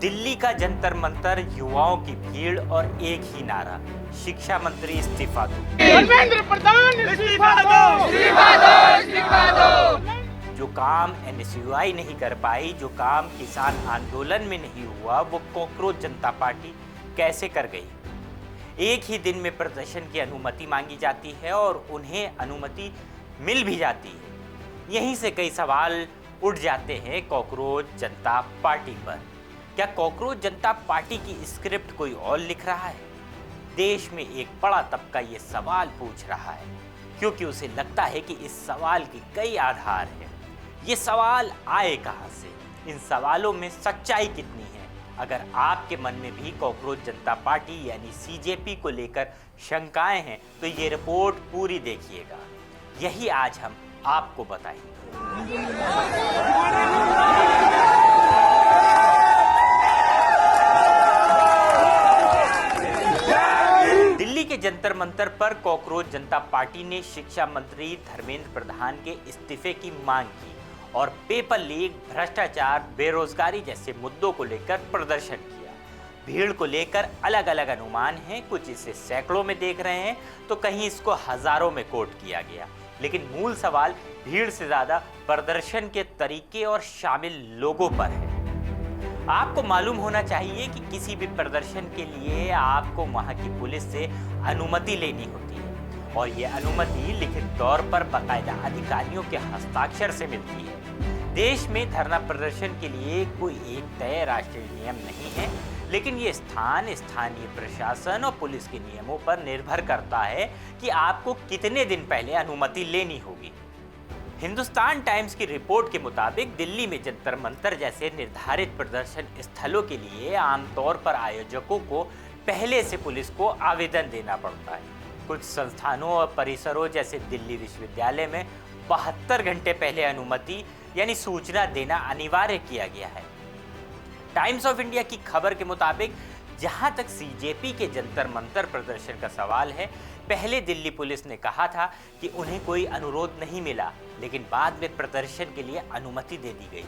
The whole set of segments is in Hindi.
दिल्ली का जंतर मंतर, युवाओं की भीड़ और एक ही नारा, शिक्षा मंत्री इस्तीफा दो। धर्मेंद्र प्रधान इस्तीफा दो, इस्तीफा दो, इस्तीफा दो। जो काम एनएसयूआई नहीं कर पाई, जो काम किसान आंदोलन में नहीं हुआ, वो कॉकरोच जनता पार्टी कैसे कर गई? एक ही दिन में प्रदर्शन की अनुमति मांगी जाती है और उन्हें अनुमति मिल भी जाती है। यहीं से कई सवाल उठ जाते हैं कॉकरोच जनता पार्टी पर। क्या कॉकरोच जनता पार्टी की स्क्रिप्ट कोई और लिख रहा है? देश में एक बड़ा तबका ये सवाल पूछ रहा है, क्योंकि उसे लगता है कि इस सवाल के कई आधार हैं। ये सवाल आए कहां से? इन सवालों में सच्चाई कितनी है? अगर आपके मन में भी कॉकरोच जनता पार्टी यानी सीजेपी को लेकर शंकाएं हैं, तो ये रिपोर्ट पूरी देखिएगा। यही आज हम आपको बताएंगे। दिल्ली के जंतर मंतर पर कॉकरोच जनता पार्टी ने शिक्षा मंत्री धर्मेंद्र प्रधान के इस्तीफे की मांग की और पेपर लीक, भ्रष्टाचार, बेरोजगारी जैसे मुद्दों को लेकर प्रदर्शन किया। भीड़ को लेकर अलग अलग अनुमान हैं, कुछ इसे सैकड़ों में देख रहे हैं तो कहीं इसको हजारों में कोट किया गया। लेकिन मूल सवाल भीड़ से ज्यादा प्रदर्शन के तरीके और शामिल लोगों पर है। आपको मालूम होना चाहिए कि किसी भी प्रदर्शन के लिए आपको वहां की पुलिस से अनुमति लेनी होती है और ये अनुमति लिखित तौर पर बाकायदा अधिकारियों के हस्ताक्षर से मिलती है। देश में धरना प्रदर्शन के लिए कोई एक तय राष्ट्रीय नियम नहीं है, लेकिन ये स्थानीय प्रशासन और पुलिस के नियमों पर निर्भर करता है कि आपको कितने दिन पहले अनुमति लेनी होगी। हिंदुस्तान टाइम्स की रिपोर्ट के मुताबिक दिल्ली में जंतर मंतर जैसे निर्धारित प्रदर्शन स्थलों के लिए आमतौर पर आयोजकों को पहले से पुलिस को आवेदन देना पड़ता है। कुछ संस्थानों और परिसरों जैसे दिल्ली विश्वविद्यालय में 72 घंटे पहले अनुमति यानी सूचना देना अनिवार्य किया गया है। टाइम्स ऑफ इंडिया की खबर के मुताबिक जहां तक सीजेपी के जंतर मंतर प्रदर्शन का सवाल है, पहले दिल्ली पुलिस ने कहा था कि उन्हें कोई अनुरोध नहीं मिला, लेकिन बाद में प्रदर्शन के लिए अनुमति दे दी गई।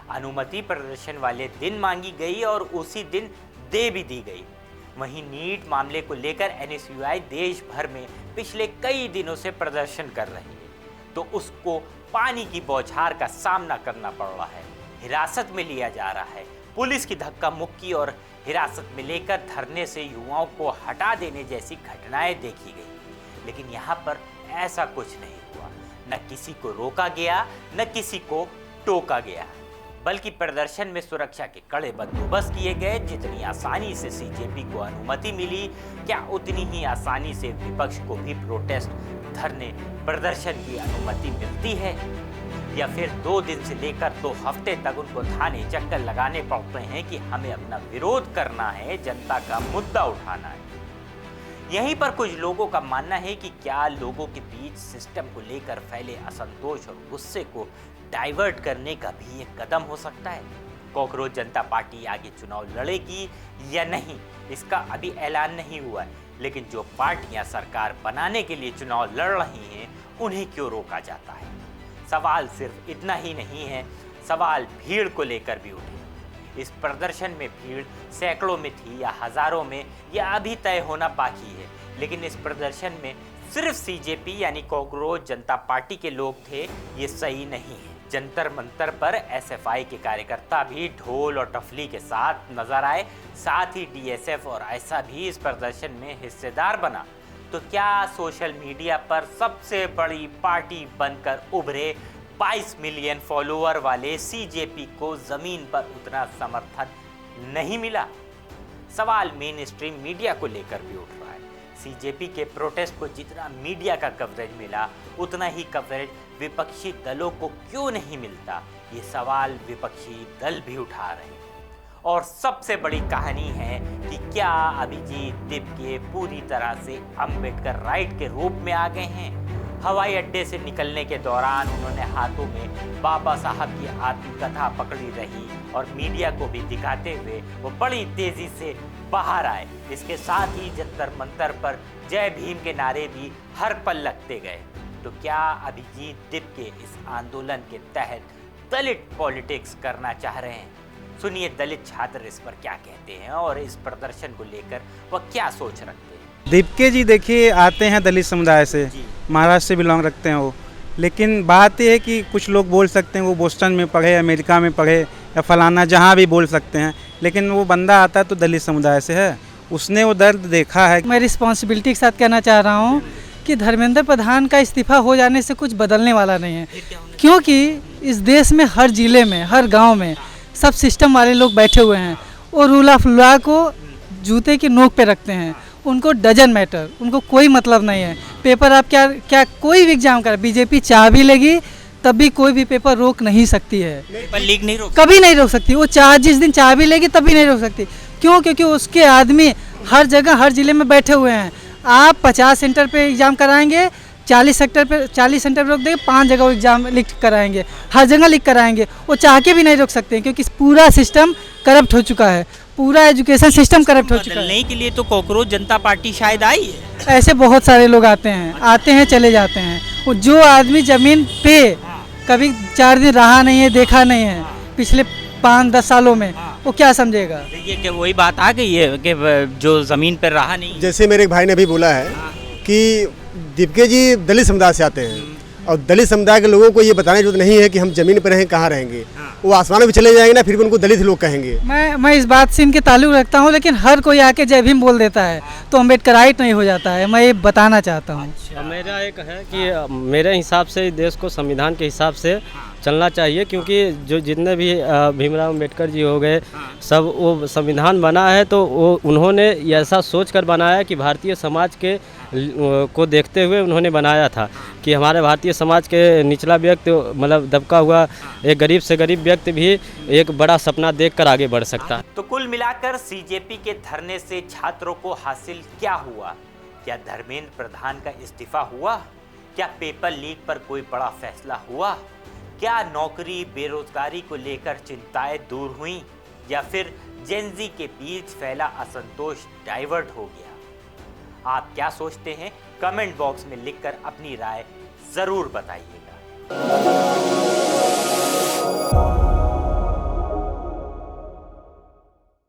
अनुमति प्रदर्शन वाले दिन मांगी गई और उसी दिन दे भी दी गई। वहीं नीट मामले को लेकर एनएसयूआई देश भर में पिछले कई दिनों से प्रदर्शन कर रही है, तो उसको पानी की बौछार का सामना करना पड़ रहा है। हिरासत में लिया जा रहा है। पुलिस की धक्का मुक्की और हिरासत में लेकर धरने से युवाओं को हटा देने जैसी घटनाएं देखी गई। लेकिन यहाँ पर ऐसा कुछ नहीं हुआ। न किसी को रोका गया, न किसी को टोका गया, बल्कि प्रदर्शन में सुरक्षा के कड़े बंदोबस्त किए गए। जितनी आसानी से सीजेपी को अनुमति मिली, क्या उतनी ही आसानी से विपक्ष को भी प्रोटेस्ट, धरने, प्रदर्शन की अनुमति मिलती है? या फिर 2 दिन से लेकर 2 हफ्ते तक उनको थाने चक्कर लगाने पड़ते हैं कि हमें अपना विरोध करना है, जनता का मुद्दा उठाना है? यहीं पर कुछ लोगों का मानना है कि क्या लोगों के बीच सिस्टम को लेकर फैले असंतोष और गुस्से को डाइवर्ट करने का भी एक कदम हो सकता है। कॉकरोच जनता पार्टी आगे चुनाव लड़ेगी या नहीं, इसका अभी ऐलान नहीं हुआ है, लेकिन जो पार्टियां सरकार बनाने के लिए चुनाव लड़ रही हैं, उन्हें क्यों रोका जाता है? सवाल सिर्फ इतना ही नहीं है, सवाल भीड़ को लेकर भी उठे। इस प्रदर्शन में भीड़ सैकड़ों में थी या हजारों में, यह अभी तय होना बाकी है। लेकिन इस प्रदर्शन में सिर्फ सीजेपी यानी कॉकरोच जनता पार्टी के लोग थे, ये सही नहीं है। जंतर मंतर पर एसएफआई के कार्यकर्ता भी ढोल और टफली के साथ नजर आए, साथ ही डीएसएफ और ऐसा भी इस प्रदर्शन में हिस्सेदार बना। तो क्या सोशल मीडिया पर सबसे बड़ी पार्टी बनकर उभरे 22 मिलियन फॉलोअर वाले सीजेपी को जमीन पर उतना समर्थन नहीं मिला? सवाल मेन स्ट्रीम मीडिया को लेकर भी उठ रहा है। सीजेपी के प्रोटेस्ट को जितना मीडिया का कवरेज मिला, उतना ही कवरेज विपक्षी दलों को क्यों नहीं मिलता? ये सवाल विपक्षी दल भी उठा रहे हैं। और सबसे बड़ी कहानी है कि क्या अभिजीत दिपके पूरी तरह से अंबेडकर राइट के रूप में आ गए हैं? हवाई अड्डे से निकलने के दौरान उन्होंने हाथों में बाबा साहब की आत्मकथा पकड़ी रही और मीडिया को भी दिखाते हुए वो बड़ी तेजी से बाहर आए। इसके साथ ही जंतर मंतर पर जय भीम के नारे भी हर पल लगते गए। तो क्या अभिजीत दिपके इस आंदोलन के तहत दलित पॉलिटिक्स करना चाह रहे हैं? सुनिए दलित छात्र इस पर क्या कहते हैं और इस प्रदर्शन को लेकर वह क्या सोच रखते हैं। दीपके जी देखिए आते हैं दलित समुदाय से, महाराष्ट्र से बिलोंग रखते हैं वो, लेकिन बात यह है कि कुछ लोग बोल सकते हैं वो बोस्टन में पढ़े, अमेरिका में पढ़े या फलाना जहाँ भी बोल सकते हैं, लेकिन वो बंदा आता तो दलित समुदाय से है, उसने वो दर्द देखा है। मैं रिस्पॉन्सिबिलिटी के साथ कहना चाह रहा हूँ कि धर्मेंद्र प्रधान का इस्तीफा हो जाने से कुछ बदलने वाला नहीं है, क्योंकि इस देश में हर जिले में, हर गांव में सब सिस्टम वाले लोग बैठे हुए हैं और रूल ऑफ लॉ को जूते की नोक पे रखते हैं। उनको डजन मैटर, उनको कोई मतलब नहीं है। पेपर आप क्या कोई भी एग्जाम कर, बीजेपी चाह भी लेगी तब भी कोई भी पेपर रोक नहीं सकती है, पेपर लीक नहीं रोक, कभी नहीं रोक सकती। वो चाह जिस दिन चाह भी लेगी तभी नहीं रोक सकती। क्यों? क्योंकि उसके आदमी हर जगह हर जिले में बैठे हुए हैं। आप 50 सेंटर पे एग्ज़ाम कराएंगे, 40 सेंटर पे रोक देंगे, 5 जगह वो एग्ज़ाम लीक कराएंगे, हर जगह लीक कराएंगे। वो चाह के भी नहीं रोक सकते हैं, क्योंकि पूरा सिस्टम करप्ट हो चुका है, पूरा एजुकेशन सिस्टम करप्ट हो चुका है। बदलने के लिए तो कॉकरोच जनता पार्टी शायद आई है। ऐसे बहुत सारे लोग आते हैं चले जाते हैं। वो जो आदमी ज़मीन पे कभी 4 दिन रहा नहीं है, देखा नहीं है पिछले 5-10 सालों में, वो क्या समझेगा? ये कि वही बात आ गई है कि जो ज़मीन पर रहा नहीं। जैसे मेरे एक भाई ने भी बोला है कि दीपके जी दलित समुदाय से आते हैं और दलित समुदाय के लोगों को ये बताने की जरूरत नहीं है कि हम जमीन पर रहें, कहाँ रहेंगे। वो आसमान में भी चले जाएंगे ना, फिर भी उनको दलित लोग कहेंगे। मैं इस बात से इनके ताल्लुक रखता हूँ, लेकिन हर कोई आके जय भीम बोल देता है तो अम्बेडकराइट नहीं हो जाता है। मैं ये बताना चाहता हूँ। मेरा एक है कि मेरे हिसाब से देश को संविधान के हिसाब से चलना चाहिए, क्योंकि जो जितने भी भीमराव अम्बेडकर जी हो गए, सब वो संविधान बना है तो वो उन्होंने ऐसा सोच कर बनाया कि भारतीय समाज के को देखते हुए उन्होंने बनाया था कि हमारे भारतीय समाज के निचला व्यक्ति, मतलब दबका हुआ एक गरीब से गरीब व्यक्ति भी एक बड़ा सपना देखकर आगे बढ़ सकता है। तो कुल मिलाकर सीजेपी के धरने से छात्रों को हासिल क्या हुआ? क्या धर्मेंद्र प्रधान का इस्तीफा हुआ? क्या पेपर लीक पर कोई बड़ा फैसला हुआ? क्या नौकरी बेरोजगारी को लेकर चिंताएं दूर हुई, या फिर जेनजी के बीच फैला असंतोष डाइवर्ट हो गया? आप क्या सोचते हैं? कमेंट बॉक्स में लिखकर अपनी राय जरूर बताइएगा।